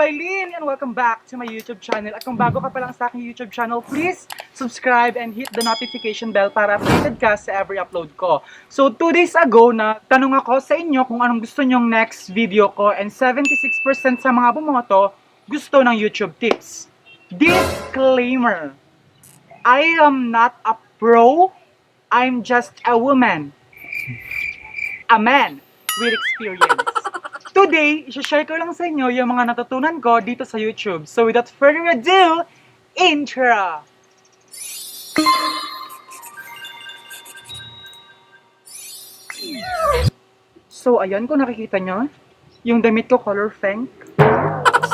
Pailin, and welcome back to my YouTube channel. At kung bago ka pa lang sa aking YouTube channel, please subscribe and hit the notification bell para updated ka sa every upload ko. So 2 days ago, na tanong ako sa inyo kung anong gusto nyong next video ko, and 76% sa mga bumoto gusto ng YouTube tips. Disclaimer: I am not a pro, I'm just a woman. A man with experience. Today, i-share ko lang sa inyo yung mga natutunan ko dito sa YouTube. So without further ado, intro! So ayan, kung nakikita nyo, yung damit ko color pink.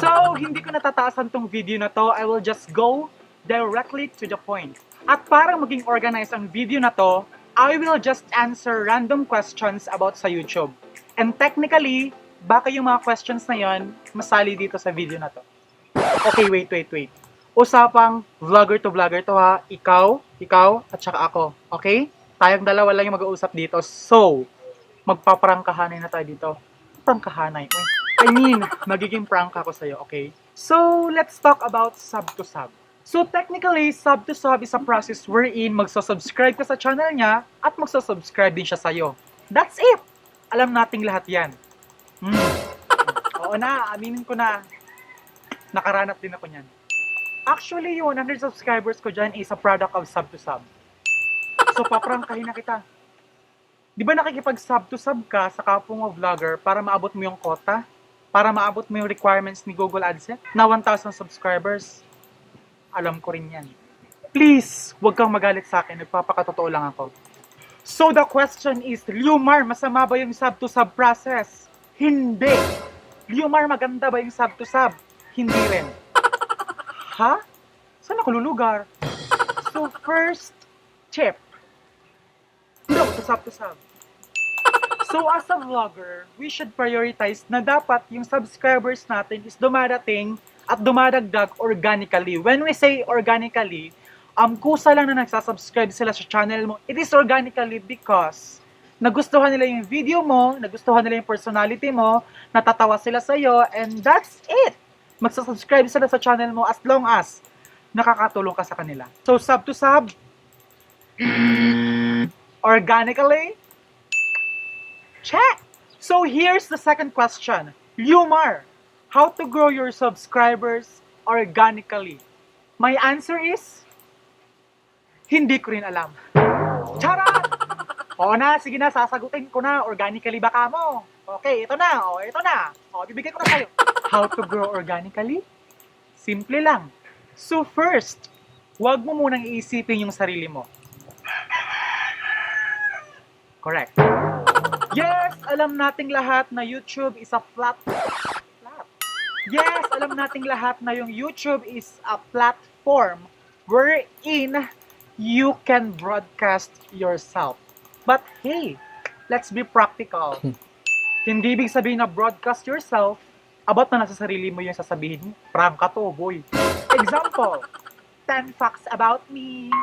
So hindi ko natataasan tong video na to, I will just go directly to the point. At para maging organized ang video na to, I will just answer random questions about sa YouTube. And technically, baka yung mga questions na yon masali dito sa video na to. Okay, wait. Usapang vlogger to vlogger to ha. Ikaw, at saka ako. Okay? Tayong dalawa lang yung mag-uusap dito. So, magpaprangkahanay na tayo dito. Prangkahanay. I mean, magiging prank ako sa'yo, okay? So, let's talk about sub to sub. So, technically, sub to sub is a process wherein magsusubscribe ka sa channel niya at magsusubscribe din siya sa'yo. That's it! Alam nating lahat yan. Oo na, aminin ko na. Nakaranap din ako niyan. Actually, yung 100 subscribers ko dyan is a product of sub to sub. So, paprangkahin na kita. Di ba nakikipag-sub to sub ka sa kapwa mo vlogger para maabot mo yung quota? Para maabot mo yung requirements ni Google AdSense na 1,000 subscribers? Alam ko rin yan. Please, huwag kang magalit sa akin. Nagpapakatotoo lang ako. So, the question is, Liumar, masama ba yung sub to sub process? Hindi. Liumar, maganda ba yung sub to sub? Hindi rin. Ha? Saan ako lulugar? So, first tip. Hindi ako sub to sub. So, as a vlogger, we should prioritize na dapat yung subscribers natin is dumadating at dumadagdag organically. When we say organically, kusa lang na nagsasubscribe sila sa channel mo. It is organically because nagustuhan nila yung video mo, nagustuhan nila yung personality mo, natatawa sila sa'yo, and that's it! Magsasubscribe sila sa channel mo as long as nakakatulong ka sa kanila. So, sub to sub, organically, check! So, here's the second question. Liumar, how to grow your subscribers organically? My answer is, hindi ko rin alam. Charot! Oo na, sige na, sasagutin ko na. Organically baka mo. Okay, ito na. Bibigay ko na sa'yo. How to grow organically? Simple lang. So first, huwag mo munang iisipin yung sarili mo. Correct. Yes, alam nating lahat na YouTube is a flat. Yes, alam nating lahat na yung YouTube is a platform wherein you can broadcast yourself. But hey, let's be practical. Hindi ibig sabihin na broadcast yourself, about na nasa sarili mo yung sasabihin mo. Prank ka to, boy. Example, 10 facts about me.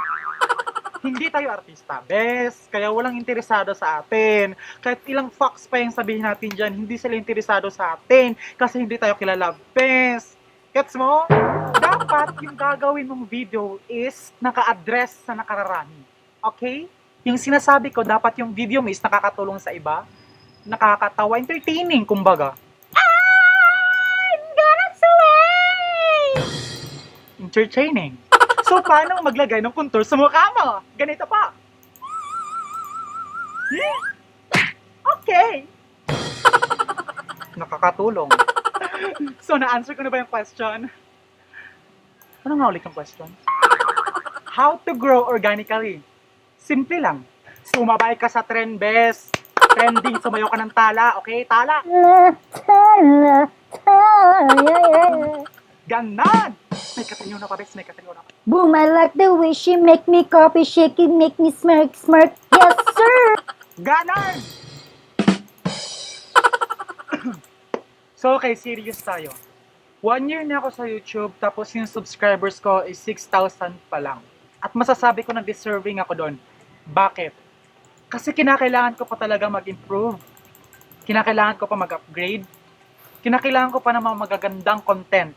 Hindi tayo artista, bes. Kaya walang interesado sa atin. Kahit ilang facts pa yung sabihin natin dyan, hindi sila interesado sa atin. Kasi hindi tayo kilala, bes. Gets mo? Dapat yung gagawin mong video is naka-address sa nakararami. Okay? Yung sinasabi ko, dapat yung video mo is nakakatulong sa iba, nakakatawa, entertaining, kumbaga. I'm gonna sway! Entertaining. So, paano maglagay ng contour sa mukha mo? Ganito pa. Okay. Nakakatulong. So, na-answer ko na ba yung question? Ano nga ulit yung question? How to grow organically? Simple lang. Sumabay ka sa trend, bes. Trending, sumayo ka ng tala. Okay, tala. Ganon! May katanyo na pa, bes. May katanyo na pa. Boom, I like the way she make me coffee, shake it, make me smirk. Yes, sir! Ganon! So, okay, serious tayo. 1 year na ako sa YouTube, tapos yung subscribers ko is 6,000 pa lang. At masasabi ko na deserving ako doon. Bakit? Kasi kinakailangan ko pa talaga mag-improve. Kinakailangan ko pa mag-upgrade. kinakailangan ko pa ng mga magagandang content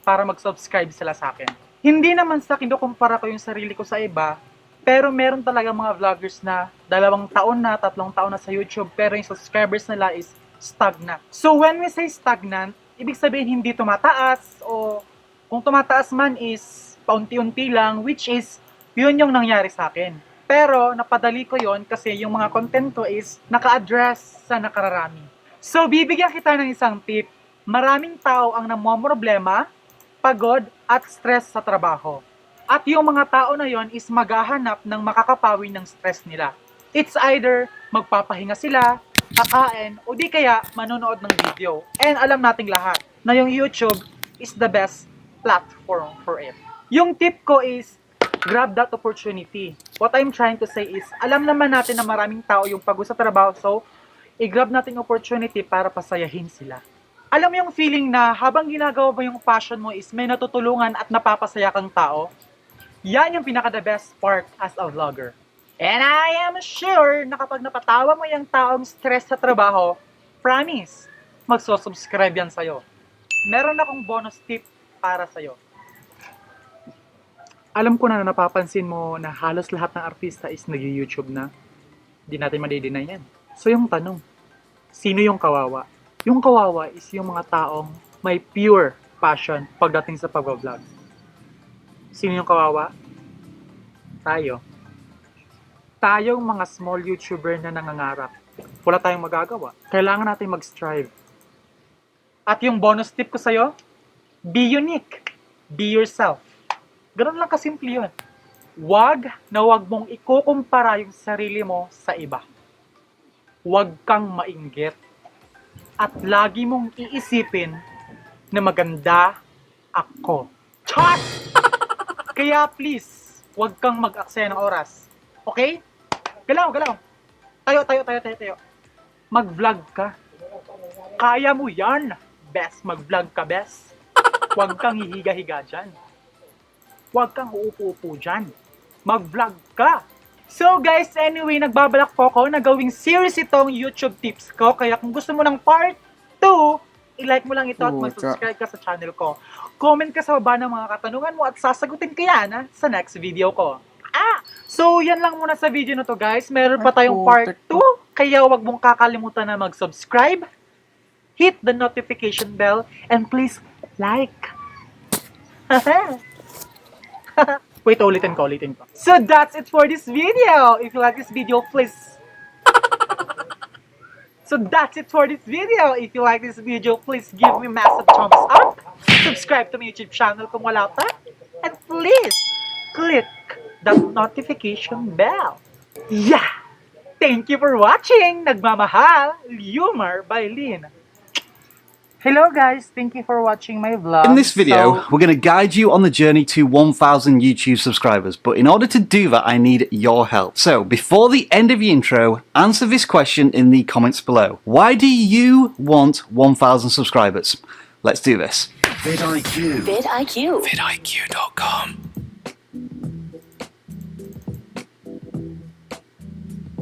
para mag-subscribe sila sa akin. Hindi naman sa kinukumpara ko yung sarili ko sa iba, pero meron talaga mga vloggers na 2 taon na, 3 taon na sa YouTube, pero yung subscribers nila is stagnant. So when we say stagnant, ibig sabihin hindi tumataas, o kung tumataas man is paunti-unti lang, which is yun yung nangyari sa akin. Pero napadali ko yon kasi yung mga content ko is naka-address sa nakararami. So bibigyan kita ng isang tip. Maraming tao ang namomroblema, pagod at stress sa trabaho. At yung mga tao na yon is maghahanap ng makakapawi ng stress nila. It's either magpapahinga sila, kakain, o di kaya manonood ng video. And alam nating lahat na yung YouTube is the best platform for it. Yung tip ko is, grab that opportunity. What I'm trying to say is, alam naman natin na maraming tao yung pagod sa trabaho, so i-grab natin yung opportunity para pasayahin sila. Alam mo yung feeling na habang ginagawa mo yung passion mo is may natutulungan at napapasaya kang tao? Yan yung pinaka-the best part as a vlogger. And I am sure na kapag napatawa mo yung taong stress sa trabaho, promise, magsusubscribe yan sa'yo. Meron akong bonus tip para sa'yo. Alam ko na napapansin mo na halos lahat ng artista is nag-YouTube na. Hindi natin madidinay yan. So yung tanong, sino yung kawawa? Yung kawawa is yung mga taong may pure passion pagdating sa pag-vlog. Sino yung kawawa? Tayo. Tayong mga small YouTuber na nangangarap. Wala tayong magagawa. Kailangan natin mag-strive. At yung bonus tip ko sa'yo, be unique. Be yourself. Ganun lang kasimple yun. Wag mong ikukumpara yung sarili mo sa iba. Huwag kang mainggit. At lagi mong iisipin na maganda ako. Char! Kaya please, huwag kang mag-aksaya ng oras. Okay? Galaw. Tayo. Mag-vlog ka. Kaya mo yan. Best, mag-vlog ka, best. Huwag kang hihiga-higa dyan. Huwag kang uupo-upo dyan. Mag-vlog ka. So guys, anyway, nagbabalak po ako na gawing series itong YouTube tips ko. Kaya kung gusto mo ng part 2, i-like mo lang ito at mag-subscribe ka sa channel ko. Comment ka sa baba ng mga katanungan mo at sasagutin ko yan sa next video ko. So yan lang muna sa video na to guys. Meron pa tayong part 2. Kaya wag mong kakalimutan na mag-subscribe, hit the notification bell, and please like. Wait, ulitin ko. So that's it for this video. If you like this video, please. Give me massive thumbs up. Subscribe to my YouTube channel kung wala pa. And please, click that notification bell. Yeah! Thank you for watching. Nagmamahal, Humor by Lynn. Hello guys, thank you for watching my vlog. In this video, we're going to guide you on the journey to 1,000 YouTube subscribers, but in order to do that, I need your help. So, before the end of the intro, answer this question in the comments below. Why do you want 1,000 subscribers? Let's do this. vidIQ. vidIQ.com.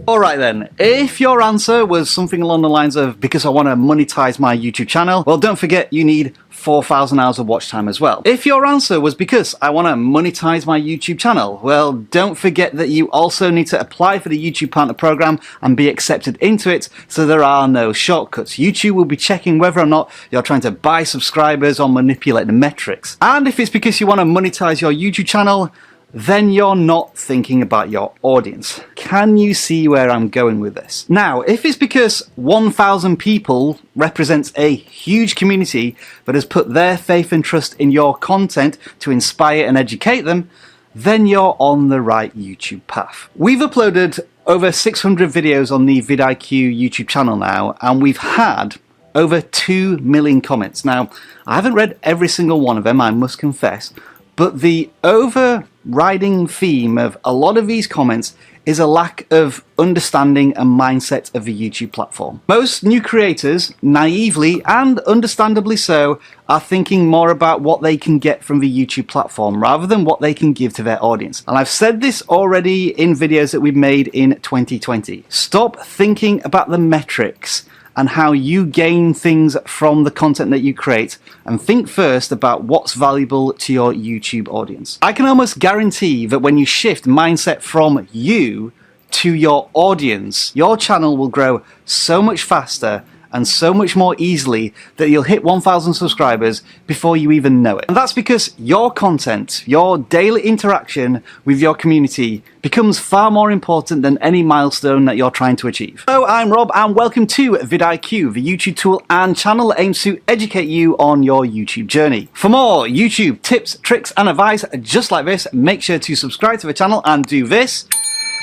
Alright then, if your answer was something along the lines of because I want to monetize my YouTube channel, well don't forget you need 4,000 hours of watch time as well. If your answer was because I want to monetize my YouTube channel, well don't forget that you also need to apply for the YouTube Partner Program and be accepted into it, so there are no shortcuts. YouTube will be checking whether or not you're trying to buy subscribers or manipulate the metrics. And if it's because you want to monetize your YouTube channel, then you're not thinking about your audience. Can you see where I'm going with this? Now, if it's because 1,000 people represents a huge community that has put their faith and trust in your content to inspire and educate them, then you're on the right YouTube path. We've uploaded over 600 videos on the vidIQ YouTube channel now, and we've had over 2 million comments. Now, I haven't read every single one of them, I must confess, but the overriding theme of a lot of these comments is a lack of understanding and mindset of the YouTube platform. Most new creators, naively and understandably so, are thinking more about what they can get from the YouTube platform rather than what they can give to their audience. And I've said this already in videos that we've made in 2020. Stop thinking about the metrics and how you gain things from the content that you create, and think first about what's valuable to your YouTube audience. I can almost guarantee that when you shift mindset from you to your audience, your channel will grow so much faster and so much more easily that you'll hit 1,000 subscribers before you even know it. And that's because your content, your daily interaction with your community becomes far more important than any milestone that you're trying to achieve. Hello, I'm Rob and welcome to vidIQ, the YouTube tool and channel that aims to educate you on your YouTube journey. For more YouTube tips, tricks and advice just like this, make sure to subscribe to the channel and do this,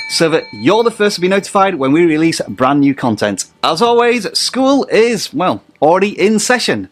so that you're the first to be notified when we release brand new content. As always, school is, well, already in session.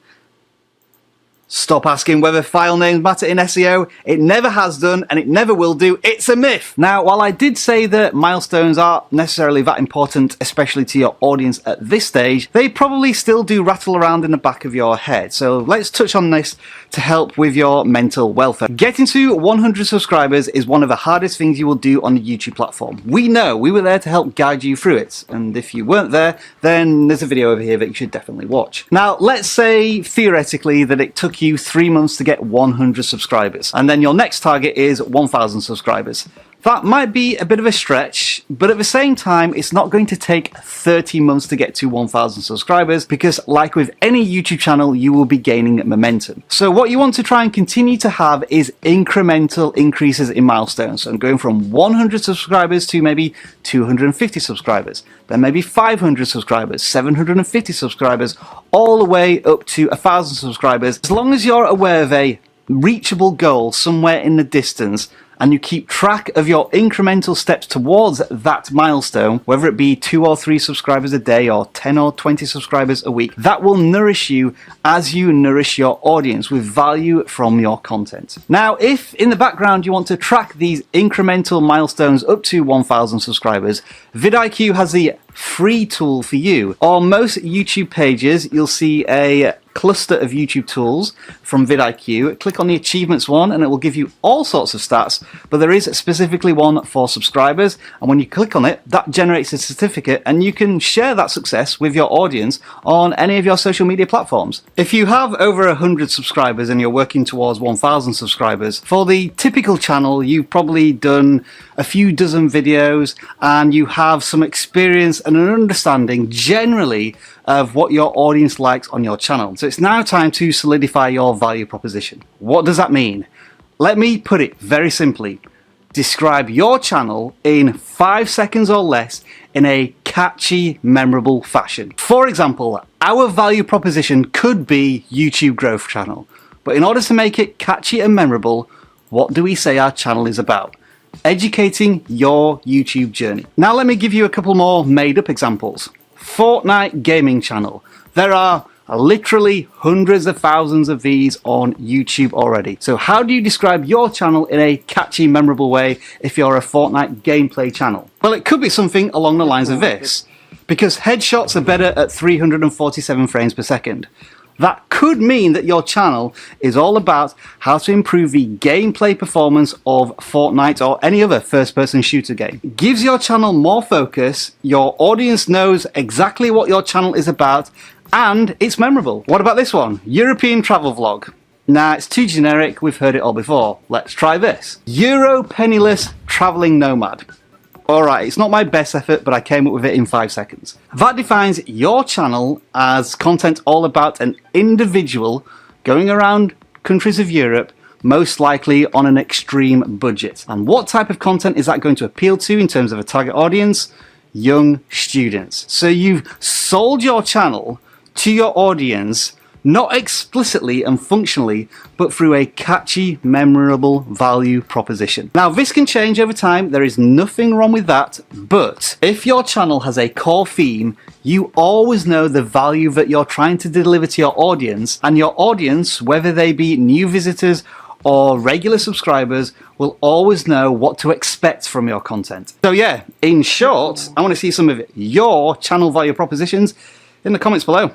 Stop asking whether file names matter in SEO. It never has done and it never will do. It's a myth. Now, while I did say that milestones aren't necessarily that important, especially to your audience at this stage, they probably still do rattle around in the back of your head. So let's touch on this to help with your mental welfare. Getting to 100 subscribers is one of the hardest things you will do on the YouTube platform. We know, we were there to help guide you through it. And if you weren't there, then there's a video over here that you should definitely watch. Now, let's say theoretically that it took you 3 months to get 100 subscribers, and then your next target is 1,000 subscribers. That might be a bit of a stretch, but at the same time, it's not going to take 30 months to get to 1,000 subscribers because, like with any YouTube channel, you will be gaining momentum. So what you want to try and continue to have is incremental increases in milestones, and going from 100 subscribers to maybe 250 subscribers, then maybe 500 subscribers, 750 subscribers, all the way up to 1,000 subscribers. As long as you're aware of a reachable goal somewhere in the distance, and you keep track of your incremental steps towards that milestone, whether it be 2 or 3 subscribers a day or 10 or 20 subscribers a week, that will nourish you as you nourish your audience with value from your content. Now, if in the background you want to track these incremental milestones up to 1,000 subscribers, vidIQ has the free tool for you. On most YouTube pages, you'll see a cluster of YouTube tools from vidIQ. Click on the achievements one and it will give you all sorts of stats, but there is specifically one for subscribers, and when you click on it, that generates a certificate and you can share that success with your audience on any of your social media platforms. If you have over 100 subscribers and you're working towards 1,000 subscribers, for the typical channel you've probably done a few dozen videos and you have some experience and an understanding generally of what your audience likes on your channel. So it's now time to solidify your value proposition. What does that mean? Let me put it very simply. Describe your channel in 5 seconds or less in a catchy, memorable fashion. For example, our value proposition could be YouTube Growth Channel, but in order to make it catchy and memorable, what do we say our channel is about? Educating your YouTube journey. Now let me give you a couple more made-up examples. Fortnite Gaming Channel. There are literally hundreds of thousands of these on YouTube already. So how do you describe your channel in a catchy, memorable way if you're a Fortnite gameplay channel? Well, it could be something along the lines of this. Because headshots are better at 347 frames per second. That could mean that your channel is all about how to improve the gameplay performance of Fortnite or any other first-person shooter game. It gives your channel more focus, your audience knows exactly what your channel is about, and it's memorable. What about this one? European travel vlog. Nah, it's too generic, we've heard it all before. Let's try this. Euro penniless traveling nomad. Alright, it's not my best effort, but I came up with it in 5 seconds. That defines your channel as content all about an individual going around countries of Europe, most likely on an extreme budget. And what type of content is that going to appeal to in terms of a target audience? Young students. So you've sold your channel to your audience, not explicitly and functionally, but through a catchy, memorable value proposition. Now, this can change over time. There is nothing wrong with that. But if your channel has a core theme, you always know the value that you're trying to deliver to your audience, and your audience, whether they be new visitors or regular subscribers, will always know what to expect from your content. So yeah, in short, I want to see some of your channel value propositions in the comments below.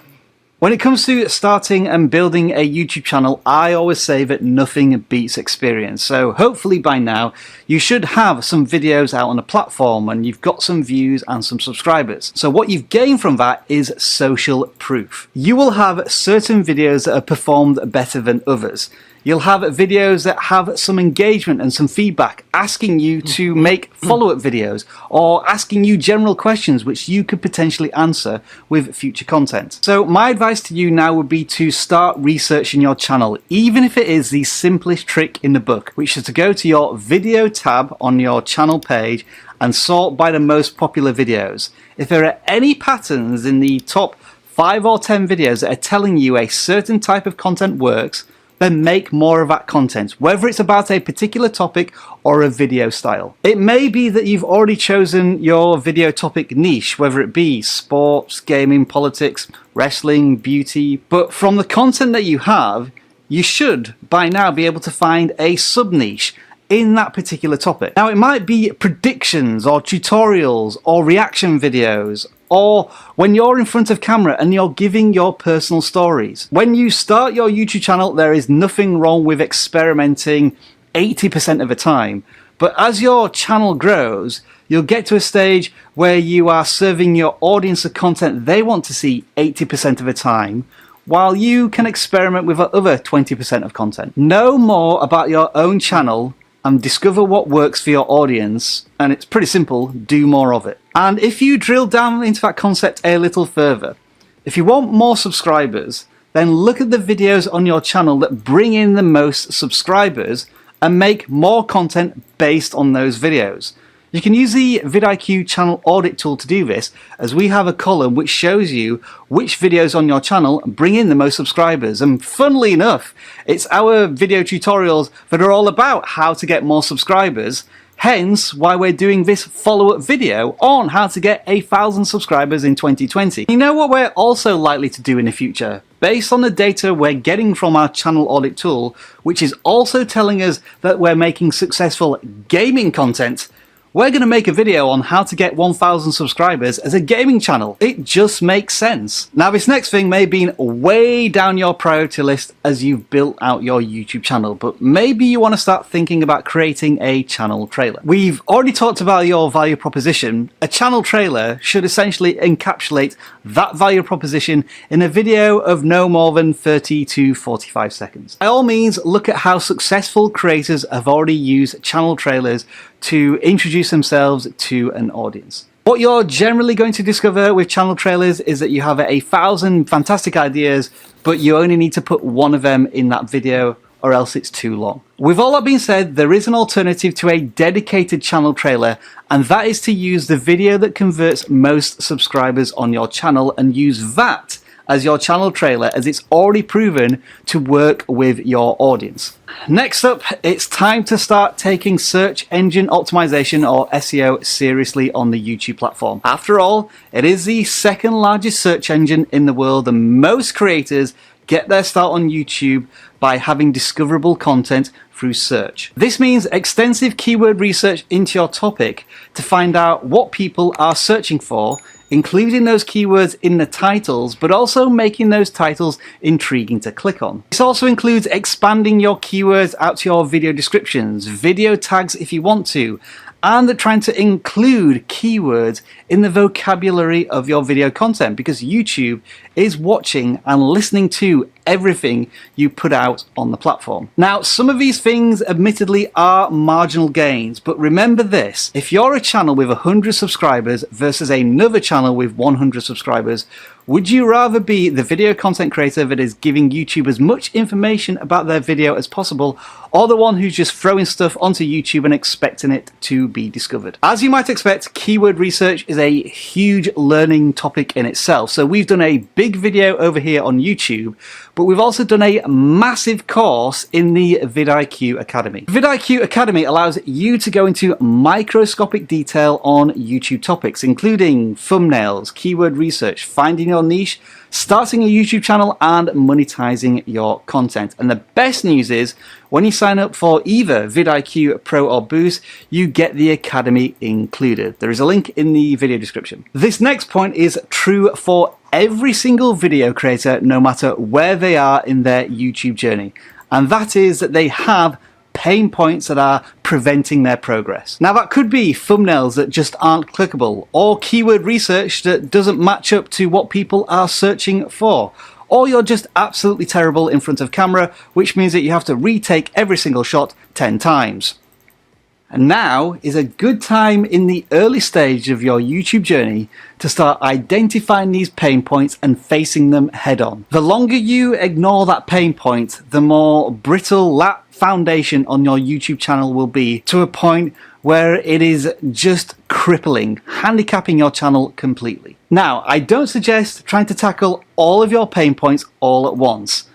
When it comes to starting and building a YouTube channel, I always say that nothing beats experience. So hopefully by now you should have some videos out on the platform and you've got some views and some subscribers. So what you've gained from that is social proof. You will have certain videos that have performed better than others. You'll have videos that have some engagement and some feedback, asking you to make follow-up videos or asking you general questions which you could potentially answer with future content. So my advice to you now would be to start researching your channel, even if it is the simplest trick in the book, which is to go to your video tab on your channel page and sort by the most popular videos. If there are any patterns in the top 5 or 10 videos that are telling you a certain type of content works, then make more of that content, whether it's about a particular topic or a video style. It may be that you've already chosen your video topic niche, whether it be sports, gaming, politics, wrestling, beauty, but from the content that you have, you should by now be able to find a sub-niche in that particular topic. Now it might be predictions or tutorials or reaction videos, or when you're in front of camera and you're giving your personal stories. When you start your YouTube channel, there is nothing wrong with experimenting 80% of the time. But as your channel grows, you'll get to a stage where you are serving your audience the content they want to see 80% of the time, while you can experiment with the other 20% of content. Know more about your own channel and discover what works for your audience, and it's pretty simple, do more of it. And if you drill down into that concept a little further, if you want more subscribers, then look at the videos on your channel that bring in the most subscribers and make more content based on those videos. You can use the vidIQ channel audit tool to do this, as we have a column which shows you which videos on your channel bring in the most subscribers. And funnily enough, it's our video tutorials that are all about how to get more subscribers, hence why we're doing this follow-up video on how to get 1,000 subscribers in 2020. You know what we're also likely to do in the future? Based on the data we're getting from our channel audit tool, which is also telling us that we're making successful gaming content, we're going to make a video on how to get 1,000 subscribers as a gaming channel. It just makes sense. Now this next thing may have been way down your priority list as you've built out your YouTube channel, but maybe you want to start thinking about creating a channel trailer. We've already talked about your value proposition. A channel trailer should essentially encapsulate that value proposition in a video of no more than 30 to 45 seconds. By all means, look at how successful creators have already used channel trailers to introduce themselves to an audience. What you're generally going to discover with channel trailers is that you have 1,000 fantastic ideas, but you only need to put one of them in that video or else it's too long. With all that being said, there is an alternative to a dedicated channel trailer, and that is to use the video that converts most subscribers on your channel and use that as your channel trailer, as it's already proven to work with your audience. Next up, it's time to start taking search engine optimization or SEO seriously on the YouTube platform. After all, it is the second largest search engine in the world, and most creators get their start on YouTube by having discoverable content through search. This means extensive keyword research into your topic to find out what people are searching for, including those keywords in the titles, but also making those titles intriguing to click on. This also includes expanding your keywords out to your video descriptions, video tags if you want to, and trying to include keywords in the vocabulary of your video content, because YouTube is watching and listening to everything you put out on the platform. Now, some of these things admittedly are marginal gains, but remember this: if you're a channel with 100 subscribers versus another channel with 100 subscribers, would you rather be the video content creator that is giving YouTube as much information about their video as possible, or the one who's just throwing stuff onto YouTube and expecting it to be discovered? As you might expect, keyword research is a huge learning topic in itself. So we've done a big video over here on YouTube, but we've also done a massive course in the vidIQ Academy. vidIQ Academy allows you to go into microscopic detail on YouTube topics, including thumbnails, keyword research, finding your niche, starting a YouTube channel, and monetizing your content. And the best news is, when you sign up for either vidIQ Pro or Boost, you get the Academy included. There is a link in the video description. This next point is true for every single video creator, no matter where they are in their YouTube journey. And that is that they have pain points that are preventing their progress. Now that could be thumbnails that just aren't clickable, or keyword research that doesn't match up to what people are searching for, or you're just absolutely terrible in front of camera, which means that you have to retake every single shot 10 times. And now is a good time in the early stage of your YouTube journey to start identifying these pain points and facing them head on. The longer you ignore that pain point, the more brittle that foundation on your YouTube channel will be, to a point where it is just crippling, handicapping your channel completely. Now, I don't suggest trying to tackle all of your pain points all at once.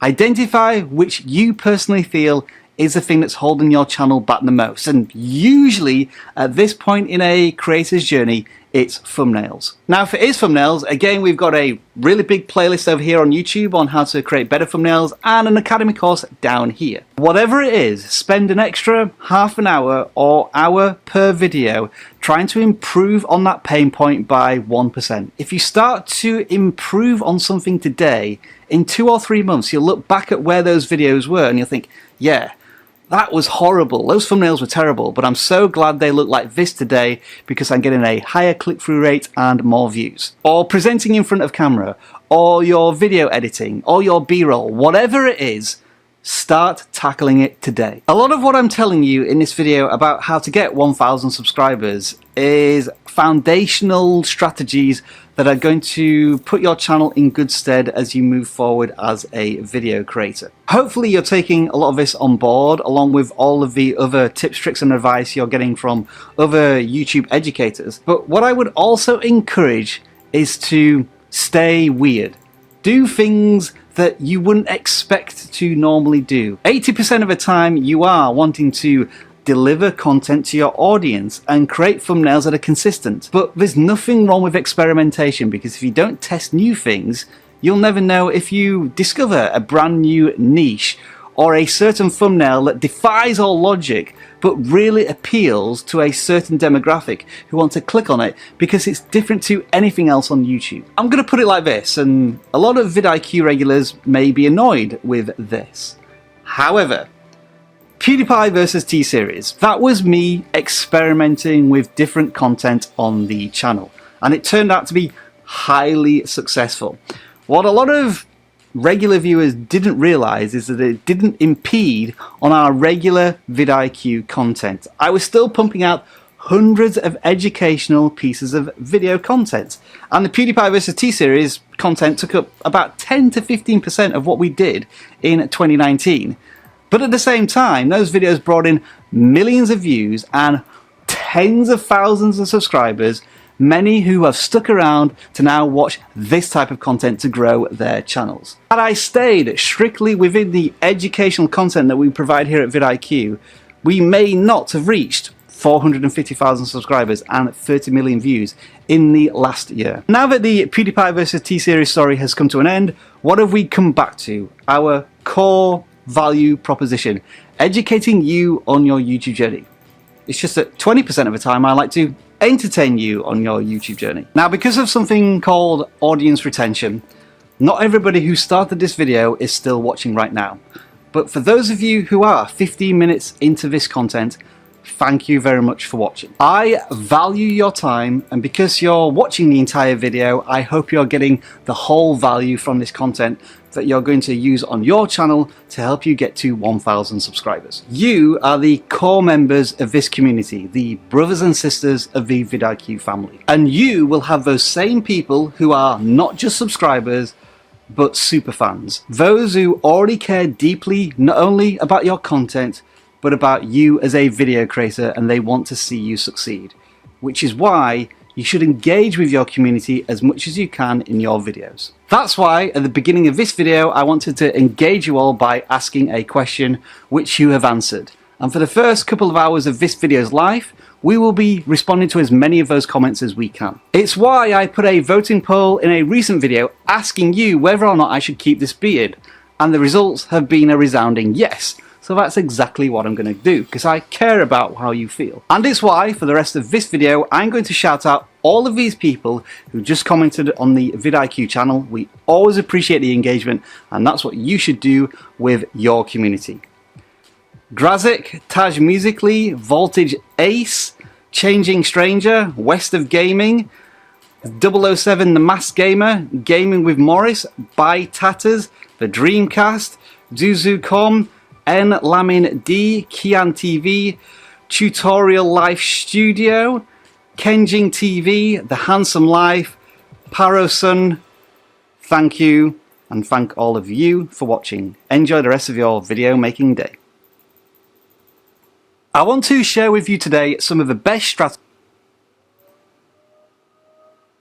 Identify which you personally feel is the thing that's holding your channel back the most. And usually at this point in a creator's journey, it's thumbnails. Now, if it is thumbnails, again, we've got a really big playlist over here on YouTube on how to create better thumbnails, and an academy course down here. Whatever it is, spend an extra half an hour or hour per video trying to improve on that pain point by 1%. If you start to improve on something today, in 2 or 3 months, you'll look back at where those videos were and you'll think, yeah, that was horrible. Those thumbnails were terrible, but I'm so glad they look like this today because I'm getting a higher click-through rate and more views. Or presenting in front of camera, or your video editing, or your B-roll, whatever it is, start tackling it today. A lot of what I'm telling you in this video about how to get 1,000 subscribers is foundational strategies that are going to put your channel in good stead as you move forward as a video creator. Hopefully you're taking a lot of this on board, along with all of the other tips, tricks and advice you're getting from other YouTube educators. But what I would also encourage is to stay weird. Do things that you wouldn't expect to normally do. 80% of the time you are wanting to deliver content to your audience and create thumbnails that are consistent. But there's nothing wrong with experimentation, because if you don't test new things, you'll never know if you discover a brand new niche or a certain thumbnail that defies all logic but really appeals to a certain demographic who want to click on it because it's different to anything else on YouTube. I'm going to put it like this, and a lot of vidIQ regulars may be annoyed with this. However, PewDiePie versus T-Series, that was me experimenting with different content on the channel, and it turned out to be highly successful. What a lot of regular viewers didn't realize is that it didn't impede on our regular vidIQ content. I was still pumping out hundreds of educational pieces of video content, and the PewDiePie vs T-Series content took up about 10 to 15% of what we did in 2019. But at the same time, those videos brought in millions of views and tens of thousands of subscribers, many who have stuck around to now watch this type of content to grow their channels. Had I stayed strictly within the educational content that we provide here at vidIQ, we may not have reached 450,000 subscribers and 30 million views in the last year. Now that the PewDiePie vs T-Series story has come to an end, what have we come back to? Our core value proposition, educating you on your YouTube journey. It's just that 20% of the time I like to entertain you on your YouTube journey. Now, because of something called audience retention, not everybody who started this video is still watching right now. But for those of you who are 15 minutes into this content, thank you very much for watching. I value your time, and because you're watching the entire video, I hope you're getting the whole value from this content that you're going to use on your channel to help you get to 1,000 subscribers. You are the core members of this community, the brothers and sisters of the vidIQ family. And you will have those same people who are not just subscribers, but super fans. Those who already care deeply not only about your content, but about you as a video creator, and they want to see you succeed. Which is why you should engage with your community as much as you can in your videos. That's why at the beginning of this video I wanted to engage you all by asking a question which you have answered. And for the first couple of hours of this video's life, we will be responding to as many of those comments as we can. It's why I put a voting poll in a recent video asking you whether or not I should keep this beard, and the results have been a resounding yes. So that's exactly what I'm going to do, because I care about how you feel. And it's why, for the rest of this video, I'm going to shout out all of these people who just commented on the vidIQ channel. We always appreciate the engagement, and that's what you should do with your community. Grazik, Taj Musically, Voltage Ace, Changing Stranger, West of Gaming, 007 The Masked Gamer, Gaming with Morris, By Tatters, The Dreamcast, Zuzu.com, N Lamin D, Kian TV, Tutorial Life Studio, Kenjing TV, The Handsome Life, Parosun. Thank you, and thank all of you for watching. Enjoy the rest of your video making day. I want to share with you today some of the best strategies